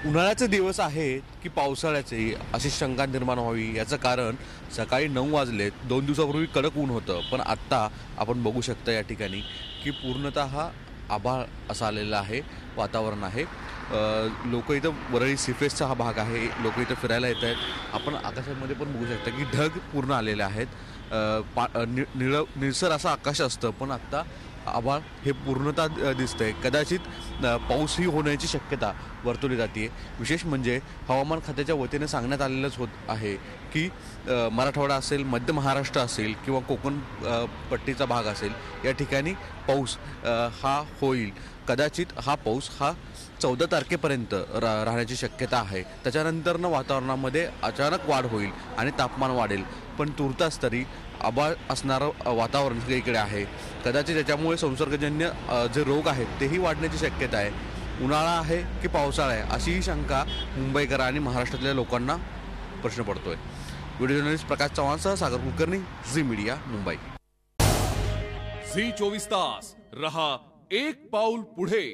उन्हाळ्याचे दिवस आहेत की पावसाळ्याचे अशी शंका निर्माण व्हावी याचं कारण सकाळी 9 वाजलेत 2 दिवसापूर्वी कडक ऊन होतं, पण आत्ता आपण बघू शकता या ठिकाणी की पूर्णतः आभाळ असं आलेलं आहे, वातावरण आहे. लोक इथं वरळी सीफेसचा हा भाग आहे, लोक इथं फिरायला येत आहेत. आपण आकाशामध्ये पण बघू शकता की ढग पूर्ण आलेले आहेत. निळसर असं आकाश असतं, पण आत्ता आभाळ हे पूर्णतः दिसतंय. कदाचित पाऊसही होण्याची शक्यता वर्तवली जाते. विशेष म्हणजे हवामान खात्याच्या वतीने सांगण्यात आलेलंच होत आहे की मराठवाडा असेल, मध्य महाराष्ट्र असेल किंवा कोकण पट्टीचा भाग असेल, या ठिकाणी पाऊस हा होईल. कदाचित हा पाऊस हा 14 तारखेपर्यंत राहण्याची शक्यता आहे. त्याच्यानंतरनं वातावरणामध्ये अचानक वाढ होईल आणि तापमान वाढेल. पण तुर्तास तरी आभाळ असणारं वातावरण सगळीकडे आहे. कदाचित त्याच्यामुळे संसर्गजन्य जे रोग आहेत तेही वाढण्याची शक्यता आहे. उन्हाळा आहे की पावसाळा आहे अशीही शंका मुंबईकर आणि महाराष्ट्रातल्या लोकांना प्रश्न पडतोय. व्हिडिओ जर्नलिस्ट प्रकाश चव्हाणसह सागर कुलकर्णी, झी मीडिया, मुंबई. झी 24 तास रहा एक पाऊल पुढे.